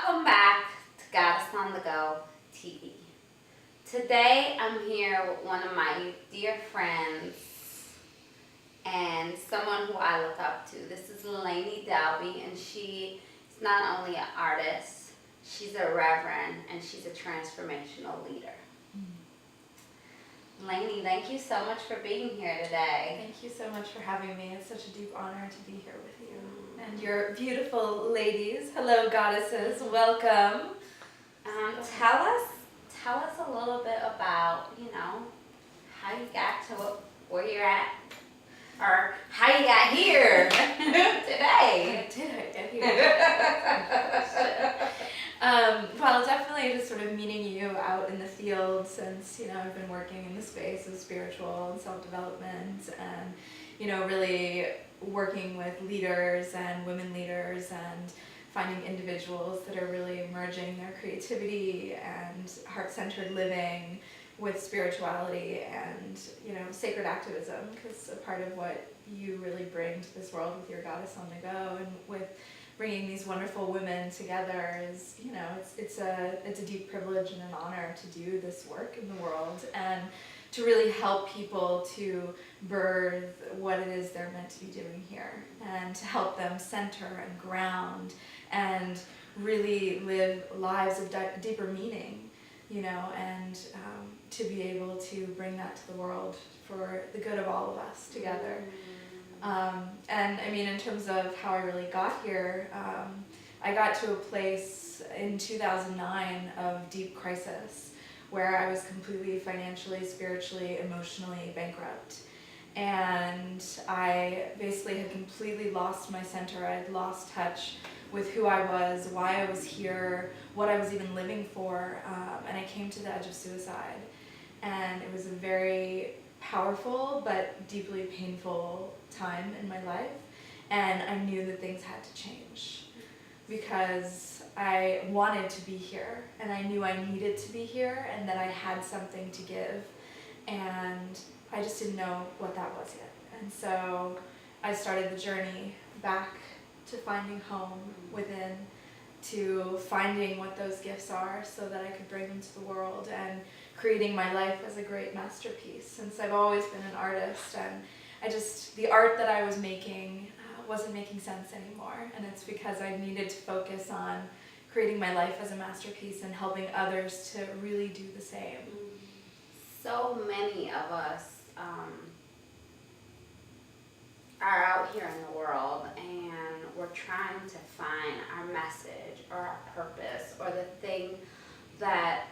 Welcome back to Goddess on the Go TV. Today I'm here with one of my dear friends and someone who I look up to. This is Lainie, and she is not only an artist, she's a reverend and she's a transformational leader. Lainie, thank you so much for being here today. Thank you so much for having me. It's such a deep honor to be here with you. And your beautiful ladies. Hello, goddesses. Welcome. Tell us a little bit about, how you got to where you're at, or how you got here today. Did I get here? Well, definitely just sort of meeting you out in the field since, I've been working in the space of spiritual and self-development and, really working with leaders and women leaders and finding individuals that are really merging their creativity and heart-centered living with spirituality and, sacred activism, because a part of what you really bring to this world with your Goddess on the Go and with bringing these wonderful women together is, it's a deep privilege and an honor to do this work in the world and to really help people to birth what it is they're meant to be doing here and to help them center and ground and really live lives of deeper meaning, and to be able to bring that to the world for the good of all of us together. And I mean, in terms of how I really got here, I got to a place in 2009 of deep crisis where I was completely financially, spiritually, emotionally bankrupt. And I basically had completely lost my center. I had lost touch with who I was, why I was here, what I was even living for, and I came to the edge of suicide. And it was a very powerful but deeply painful time in my life, and I knew that things had to change because I wanted to be here and I knew I needed to be here and that I had something to give, and I just didn't know what that was yet. And so I started the journey back to finding home within, to finding what those gifts are so that I could bring them to the world and creating my life as a great masterpiece, since I've always been an artist, and the art that I was making wasn't making sense anymore, and it's because I needed to focus on creating my life as a masterpiece and helping others to really do the same. So many of us are out here in the world and we're trying to find our message or our purpose or the thing that,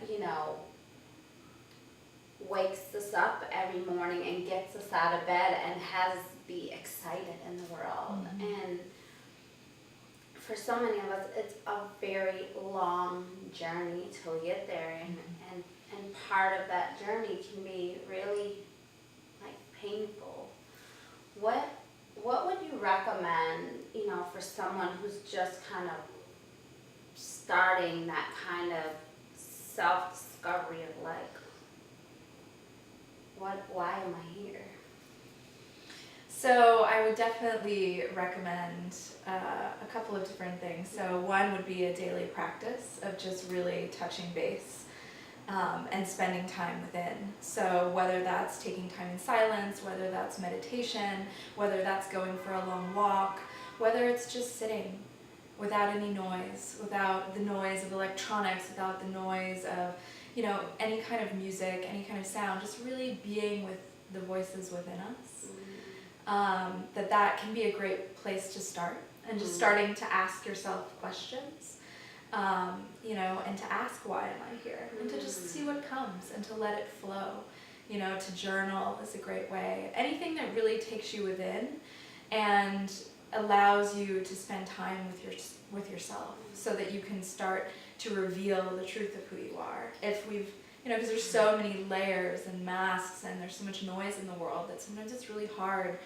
wakes us up every morning and gets us out of bed and has us be excited in the world. And for so many of us, it's a very long journey till we get there, and part of that journey can be really painful. What would you recommend, for someone who's just kind of starting that kind of self-discovery of why am I here? So I would definitely recommend a couple of different things. So one would be a daily practice of just really touching base and spending time within. So whether that's taking time in silence, whether that's meditation, whether that's going for a long walk, whether it's just sitting without any noise, without the noise of electronics, without the noise of any kind of music, any kind of sound, just really being with the voices within us. That can be a great place to start, and just starting to ask yourself questions, and to ask why am I here, and to just see what comes and to let it flow. To journal is a great way. Anything that really takes you within and allows you to spend time with yourself so that you can start to reveal the truth of who you are. If we've, because there's so many layers and masks and there's so much noise in the world that sometimes it's really hard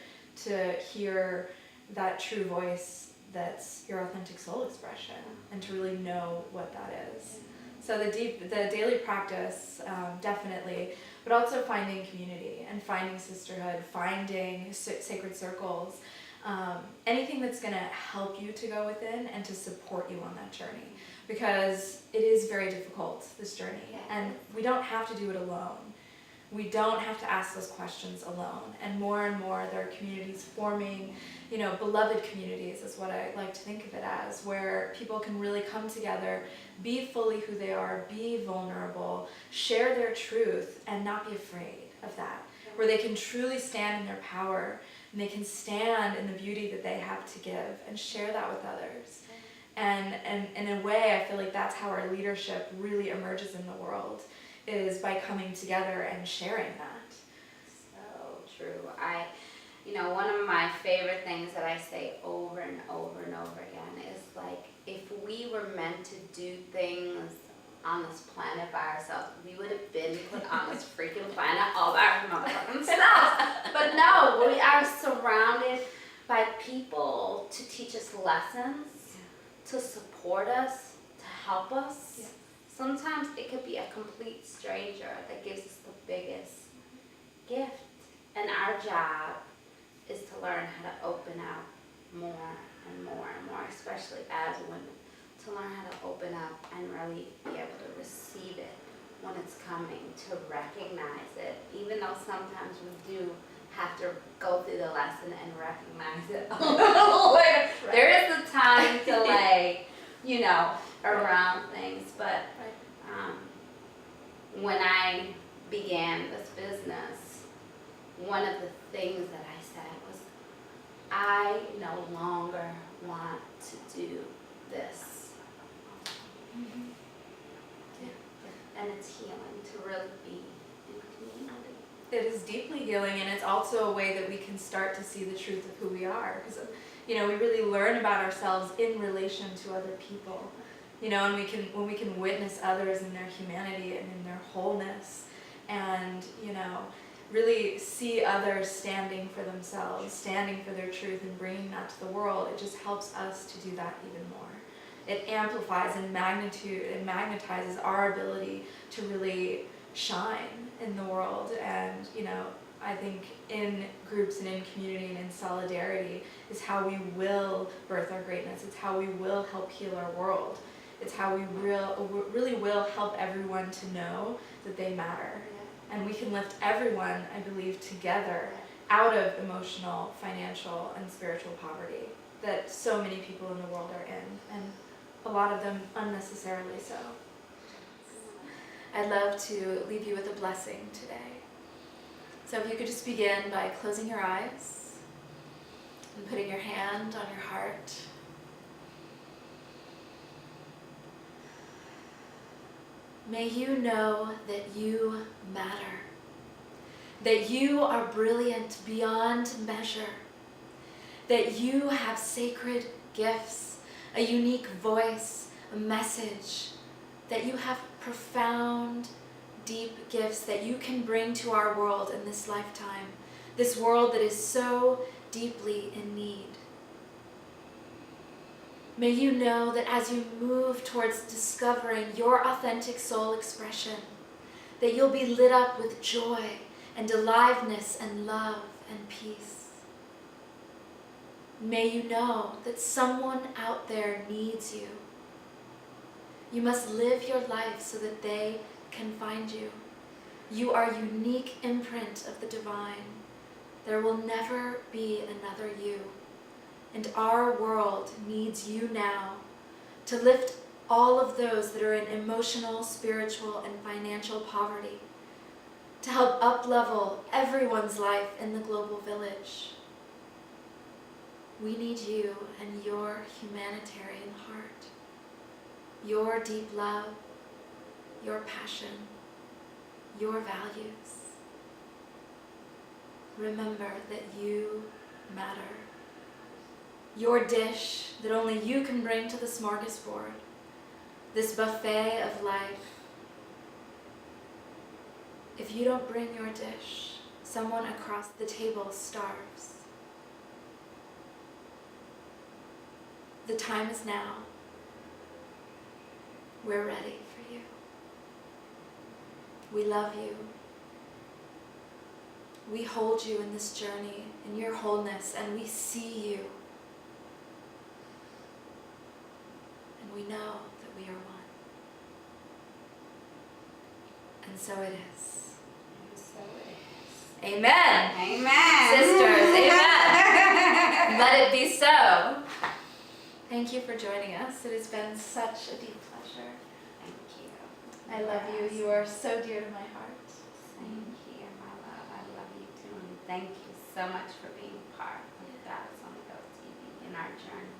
to hear that true voice that's your authentic soul expression and to really know what that is. So the daily practice, definitely, but also finding community and finding sisterhood, finding sacred circles, anything that's going to help you to go within and to support you on that journey. because it is very difficult, this journey, Yeah. and we don't have to do it alone. We don't have to ask those questions alone, and more there are communities forming, beloved communities is what I like to think of it as, where people can really come together, be fully who they are, be vulnerable, share their truth, and not be afraid of that, where they can truly stand in their power, and they can stand in the beauty that they have to give, and share that with others. And in a way, I feel like that's how our leadership really emerges in the world, is by coming together and sharing that. So true. One of my favorite things that I say over and over and over again is like, if we were meant to do things on this planet by ourselves, we would have been put on this freaking planet all by our motherfucking selves. But no, we are surrounded by people to teach us lessons, to support us, to help us. Yeah. Sometimes it could be a complete stranger that gives us the biggest gift. And our job is to learn how to open up more and more and more, especially as women, to learn how to open up and really be able to receive it when it's coming, to recognize it, even though sometimes we do have to go through the lesson and recognize it a little later. Right. There is a time delay, around things, but when I began this business, one of the things that I said was, I no longer want to do this. Mm-hmm. And it's healing to really be in community. It is deeply healing, and it's also a way that we can start to see the truth of who we are, because we really learn about ourselves in relation to other people, and when we can witness others in their humanity and in their wholeness, and really see others standing for themselves, standing for their truth, and bringing that to the world. It just helps us to do that even more. It amplifies and magnetizes our ability to really shine in the world. And I think in groups and in community and in solidarity is how we will birth our greatness. It's how we will help heal our world. It's how we really will help everyone to know that they matter. And we can lift everyone, I believe, together out of emotional, financial, and spiritual poverty that so many people in the world are in, and a lot of them unnecessarily so. I'd love to leave you with a blessing today. So if you could just begin by closing your eyes and putting your hand on your heart. May you know that you matter, that you are brilliant beyond measure, that you have sacred gifts, a unique voice, a message, that you have profound, deep gifts that you can bring to our world in this lifetime, this world that is so deeply in need. May you know that as you move towards discovering your authentic soul expression, that you'll be lit up with joy and aliveness and love and peace. May you know that someone out there needs you. You must live your life so that they can find you. You are a unique imprint of the divine. There will never be another you. And our world needs you now to lift all of those that are in emotional, spiritual, and financial poverty, to help up-level everyone's life in the global village. We need you and your humanitarian heart, your deep love, your passion, your values. Remember that you matter. Your dish that only you can bring to the smorgasbord, this buffet of life. If you don't bring your dish, someone across the table starves. The time is now. We're ready for you. We love you. We hold you in this journey, in your wholeness, and we see you. And we know that we are And so it is. And so it is. Amen. Amen. Sisters, amen. Let it be so. Thank you for joining us. It has been such a deep pleasure. Thank you. I love you. You are so dear to my heart. Thank you, my love. I love you too. And thank you so much for being part of Goddess on the Go TV in our journey.